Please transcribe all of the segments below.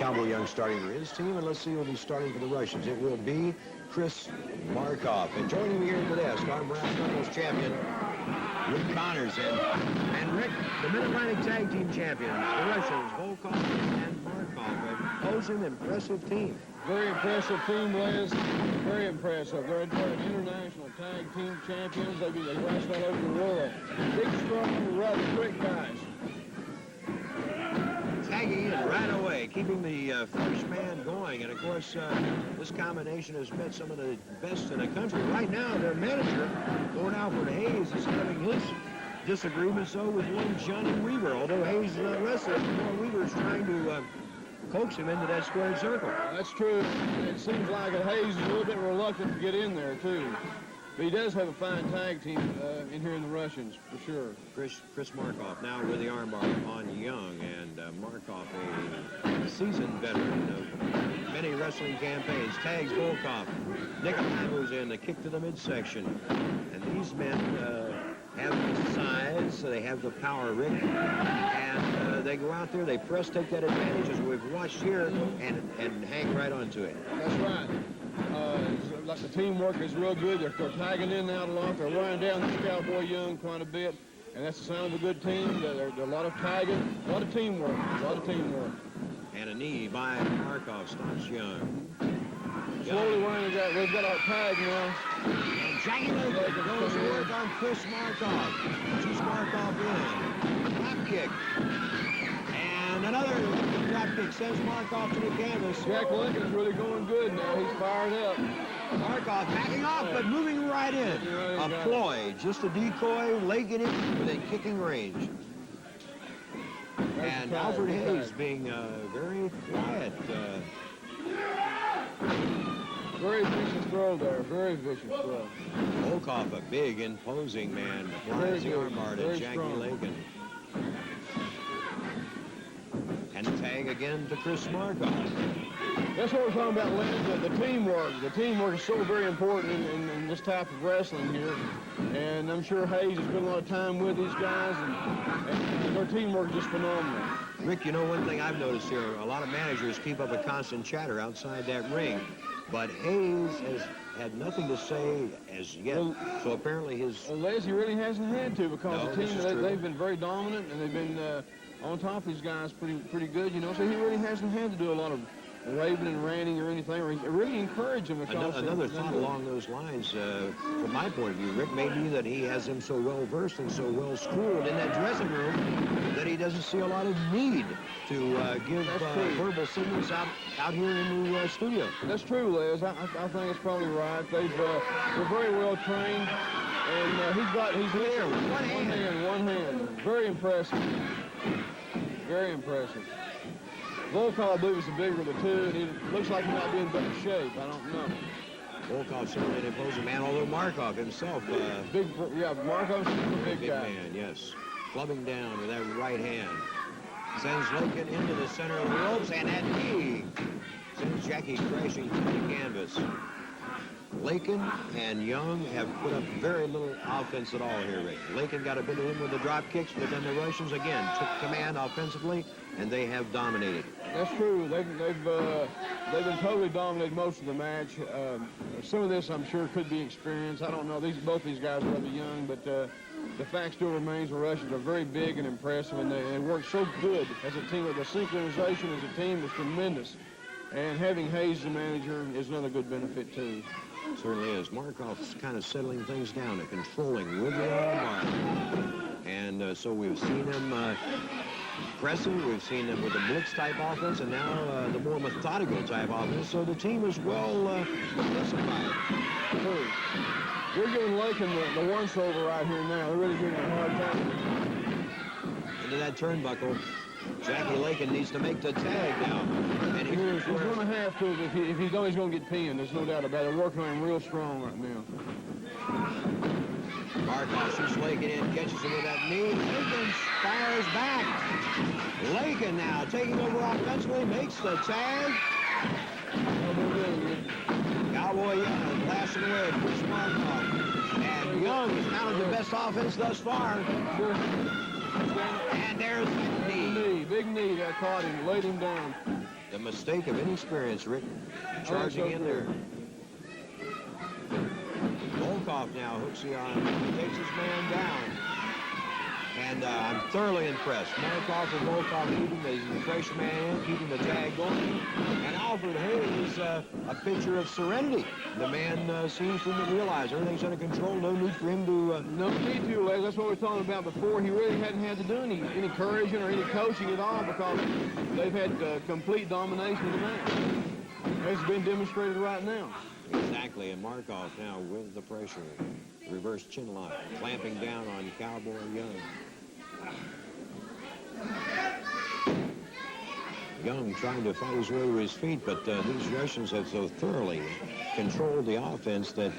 Cowboy Young starting for his team, and let's see who'll be starting for the Russians. It will be Chris Markoff. And joining me here at the desk, our brass knuckles champion, Rick Connors, and Rick, the Mid-Atlantic Tag Team champions, the Russians, Volkov and Markoff, a opposing impressive team. Very impressive team, Les. Very impressive. They're international tag team champions. They wrestle all over the world. Big, strong, rather quick guys. Tagging in right away, keeping the first man going. And, of course, this combination has met some of the best in the country. Right now, their manager, Lord Alfred Hayes, is having his disagreements, though, with one Johnny Weaver. Although Hayes is not wrestling, Weaver is trying to coax him into that squared circle. That's true. It seems like Hayes is a little bit reluctant to get in there, too. But he does have a fine tag team in here in the Russians, for sure. Chris Markoff now with the armbar on Young, and Markoff, a seasoned veteran of many wrestling campaigns, tags Volkov. Nikolaev's in the kick to the midsection. And these men have the size, so they have the power, Rick, and they go out there, they press, take that advantage, as we've watched here, and hang right onto it. That's right. Like the teamwork is real good. They're tagging in and out a lot. They're running down this Cowboy Young quite a bit, and that's the sign of a good team. There's a lot of tagging, a lot of teamwork, And a knee by Markoff stops Young. Slowly running, they've got our tag now. And Jackie Logan goes to work on Chris Markoff. Pushes Markoff in. Drop kick. And another drop kick sends Markoff to the canvas. Jack Lincoln's really going good now. He's fired up. Markoff backing off, but moving right in. A ploy, just a decoy, legging it within kicking range. And Alfred Hayes being very quiet. Very vicious throw there, very vicious throw. Volkov, a big, imposing man, applies the armbar to Jackie Lakin. And tag again to Chris Markoff. That's what we're talking about, Lynn, the teamwork. The teamwork is so very important in this type of wrestling here. And I'm sure Hayes has spent a lot of time with these guys, and their teamwork is just phenomenal. Rick, you know, one thing I've noticed here, a lot of managers keep up a constant chatter outside that ring. But Hayes has had nothing to say as yet. Well, so apparently his... Well, Les, he really hasn't had to, because the team, they've been very dominant, and they've been on top of these guys pretty good, you know. So he really hasn't had to do a lot of raving and ranting or anything, or really encourage him. Another thought along those lines, from my point of view, Rick, may be that he has him so well-versed and so well-schooled in that dressing room that he doesn't see a lot of need to give verbal signals out here in the studio. That's true, Les. I think it's probably right. They're very well trained, and he's there with one hand. Very impressive. Very impressive. Volkov, I believe, is the bigger of the two, and he looks like he might be in better shape. I don't know. Volkov certainly an imposing man, although Markoff himself... Markov's a big guy. Man, yes. Clubbing down with that right hand. Sends Lakin into the center of the ropes, and that knee sends Jackie crashing to the canvas. Lakin and Young have put up very little offense at all here, Rick. Lakin got a bit of him with the drop kicks, but then the Russians, again, took command offensively, and they have dominated. That's true. They've been totally dominated most of the match. Some of this, I'm sure, could be experience. I don't know. Both these guys are rather young, but the fact still remains the Russians are very big and impressive, and they work so good as a team. The synchronization as a team is tremendous, and having Hayes as the manager is another good benefit, too. Certainly is. Markoff's kind of settling things down and controlling with the armbar. And so we've seen him pressing, we've seen him with the blitz-type offense, and now the more methodical type offense. So the team is well specified. We're giving Lakin the once-over right here now. They're really giving him a hard time. Into that turnbuckle. Jackie Lakin needs to make the tag now. And here's he's going to have to. If he's going to get pinned, there's no doubt about it. They're working on him real strong right now. Markoff shoots Lakin in, catches him with that knee. Lakin fires back. Lakin now taking over offensively, makes the tag. Cowboy Young blasting away at Chris Markoff. And Young has mounted the best offense thus far. And there's the knee. Big knee that caught him, laid him down. The mistake of inexperience, Rick, charging in there. Volkov now hooks the arm, takes his man down. And I'm thoroughly impressed. Markov and Volkov keeping the fresh man, keeping the tag going. And Alfred Hayes, a picture of serenity. The man seems to realize everything's under control. No need for him to... No need to, Les. That's what we were talking about before. He really hadn't had to do any encouraging or any coaching at all because they've had complete domination of the match. It's been demonstrated right now. Exactly, and Markov now with the pressure. Reverse chin lock, clamping down on Cowboy Young. Young trying to fight his way to his feet, but these Russians have so thoroughly controlled the offense that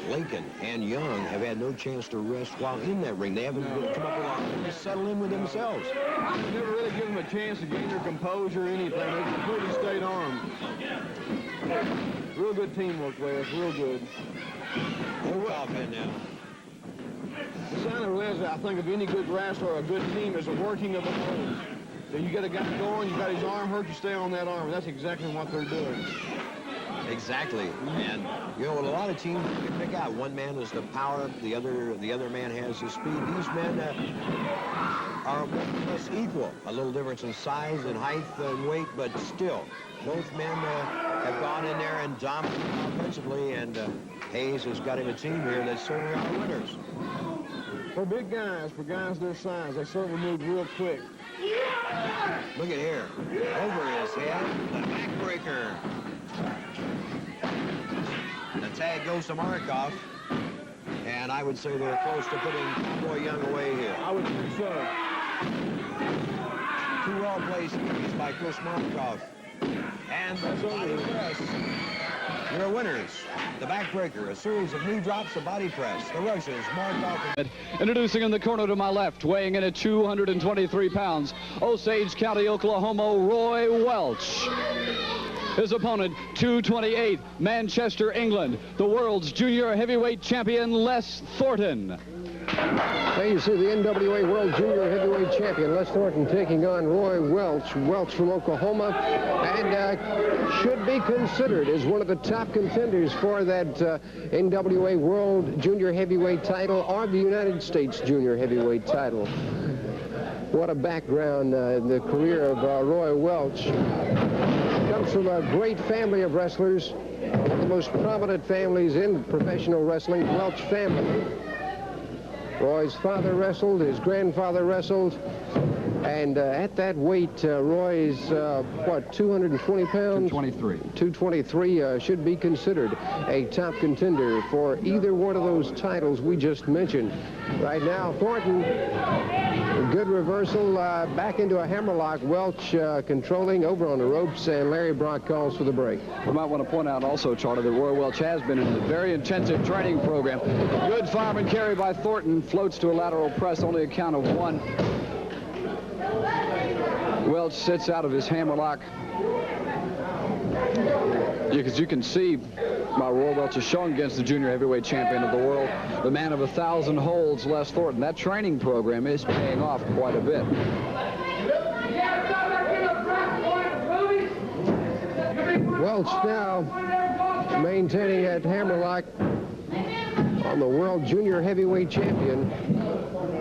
Lakin and Young have had no chance to rest while in that ring. They haven't come up with a way to settle in with themselves. They never really give them a chance to gain their composure or anything. They completely stayed armed. Real good teamwork, Les. Real good. Volkov in now. The sign of Les, I think, of any good wrestler or a good team is a working of the moves. Then you get a guy going, you got his arm hurt, you stay on that arm. That's exactly what they're doing. Exactly, and you know what a lot of teams can pick out. One man has the power, the other man has the speed. These men are more or less equal. A little difference in size and height and weight, but still, both men have gone in there and dominated offensively, and Hayes has got him a team here that certainly are winners. For big guys, for guys their size, they certainly move real quick. Look at here, over his head, the backbreaker. The tag goes to Markov, and I would say they're close to putting Cowboy Young away here. I would think so. Two well-placed knees by Chris Markov. And the body press. Your winners, the backbreaker, a series of knee drops, a body press. The Russians, Markov. Introducing in the corner to my left, weighing in at 223 pounds, Osage County, Oklahoma, Roy Welch. His opponent, 228, Manchester, England, the world's junior heavyweight champion, Les Thornton. There you see the NWA World Junior Heavyweight Champion, Les Thornton, taking on Roy Welch. Welch from Oklahoma, and should be considered as one of the top contenders for that NWA World Junior Heavyweight title or the United States Junior Heavyweight title. What a background in the career of Roy Welch. Comes from a great family of wrestlers, one of the most prominent families in professional wrestling, the Welch family. Roy's father wrestled, his grandfather wrestled, and at that weight, Roy is, what, 220 pounds? 223. 223 should be considered a top contender for either one of those titles we just mentioned. Right now, Thornton, good reversal, back into a hammerlock. Welch controlling over on the ropes, and Larry Brock calls for the break. We might want to point out also, Charlie, that Roy Welch has been in a very intensive training program. Good fireman carry by Thornton, floats to a lateral press, only a count of one. Welch sits out of his hammerlock. As you can see, Roy Welch is showing against the junior heavyweight champion of the world, the man of 1,000 holds, Les Thornton. That training program is paying off quite a bit. Welch now maintaining that hammerlock on the world junior heavyweight champion.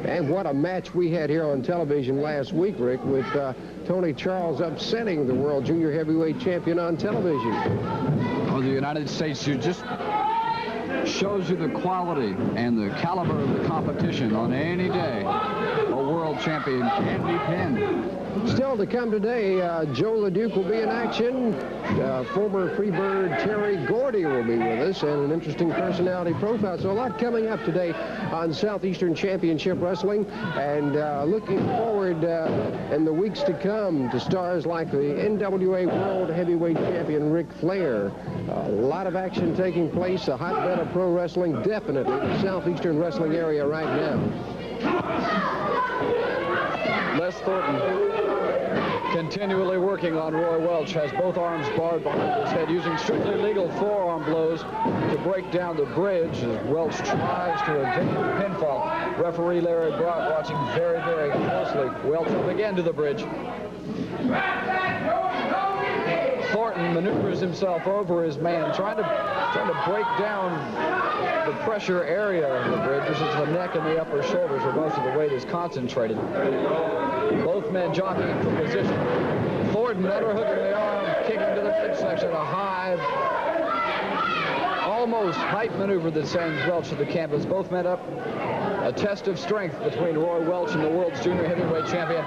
And what a match we had here on television last week, Rick, with Tony Charles upsetting the world junior heavyweight champion on television. Well, the United States just shows you the quality and the caliber of the competition on any day. A world champion can be pinned. Still to come today, Joe LeDuc will be in action. Former Freebird Terry Gordy will be with us, and an interesting personality profile. So a lot coming up today on Southeastern Championship Wrestling, and looking forward in the weeks to come to stars like the NWA World Heavyweight Champion Ric Flair. A lot of action taking place, a hotbed of pro wrestling, definitely the Southeastern wrestling area right now. Les Thornton continually working on Roy Welch, has both arms barred behind his head, using strictly legal forearm blows to break down the bridge as Welch tries to evade the pinfall. Referee Larry Brock watching very, very closely. Welch up again to the bridge. Thornton maneuvers himself over his man, trying to break down the pressure area of the bridge, which is the neck and the upper shoulders where most of the weight is concentrated. Both men jockeying for position. Thornton underhooking the arm, kicking to the midsection, a high, almost height maneuver that sends Welch to the canvas. Both men up. A test of strength between Roy Welch and the world's junior heavyweight champion.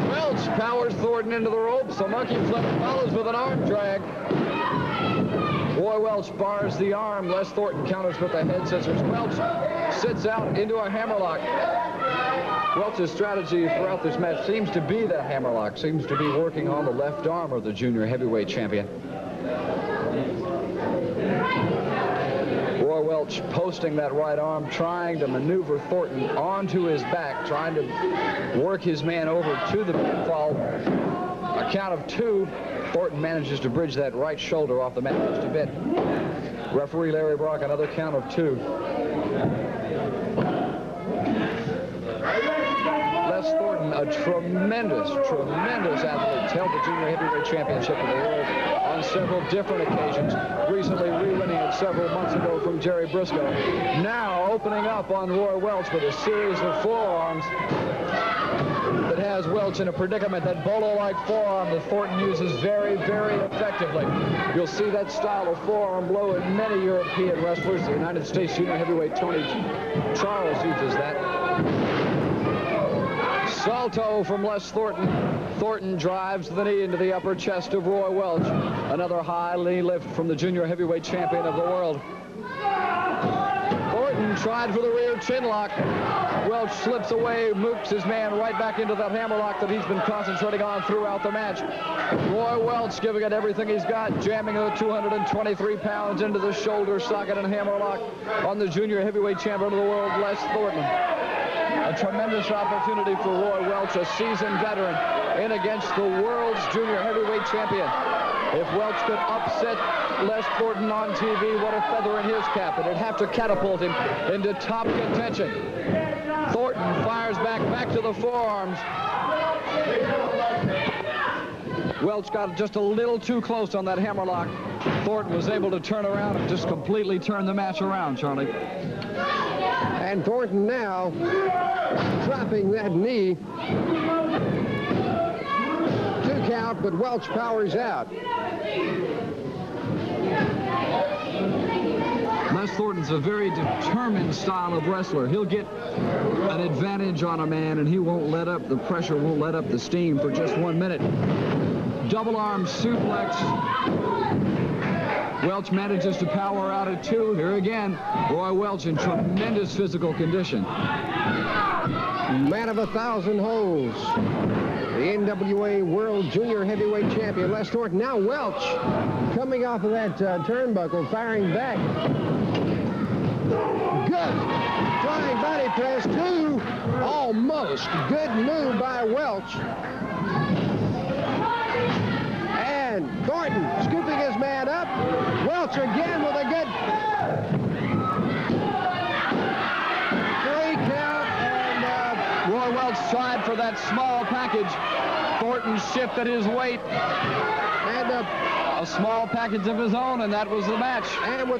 Welch powers Thornton into the ropes. A monkey flip follows with an arm drag. Roy Welch bars the arm. Les Thornton counters with the head scissors. Welch sits out into a hammerlock. Welch's strategy throughout this match seems to be the hammerlock. Seems to be working on the left arm of the junior heavyweight champion. Roy Welch posting that right arm, trying to maneuver Thornton onto his back, trying to work his man over to the pinfall. A count of 2. Thornton manages to bridge that right shoulder off the mat just a bit. Referee Larry Brock, another count of 2. Les Thornton, a tremendous athlete, held the junior heavyweight championship of the world on several different occasions, recently re-winning it several months ago from Jerry Briscoe. Now opening up on Roy Welch with a series of forearms that has Welch in a predicament. That bolo-like forearm that Thornton uses very, very effectively. You'll see that style of forearm blow in many European wrestlers. The United States junior heavyweight Tony Charles uses that. Salto from Les Thornton. Thornton drives the knee into the upper chest of Roy Welch. Another high knee lift from the junior heavyweight champion of the world. Thornton tried for the rear chin lock. Welch slips away, mooks his man right back into that hammerlock that he's been concentrating on throughout the match. Roy Welch giving it everything he's got, jamming the 223 pounds into the shoulder socket and hammerlock on the junior heavyweight champion of the world, Les Thornton. A tremendous opportunity for Roy Welch, a seasoned veteran, in against the world's junior heavyweight champion. If Welch could upset Les Thornton on TV, what a feather in his cap. It'd have to catapult him into top contention. Thornton fires back to the forearms. Welch got just a little too close on that hammerlock. Thornton was able to turn around and just completely turn the match around, Charlie. And Thornton now dropping that knee. 2 count, but Welch powers out. Les Thornton's a very determined style of wrestler. He'll get an advantage on a man, and he won't let up the pressure, won't let up the steam for just 1 minute. Double arm suplex. Welch manages to power out at 2. Here again, Roy Welch in tremendous physical condition. Man of 1,000 holes. The NWA World Junior Heavyweight Champion, Les Thornton. Now Welch coming off of that turnbuckle, firing back. Good. Flying body press, 2. Almost. Good move by Welch. And Thornton scooping his man up. Welch again with a good 3 count. And Roy Welch tried for that small package. Thornton shifted his weight. And A small package of his own, and that was the match. And with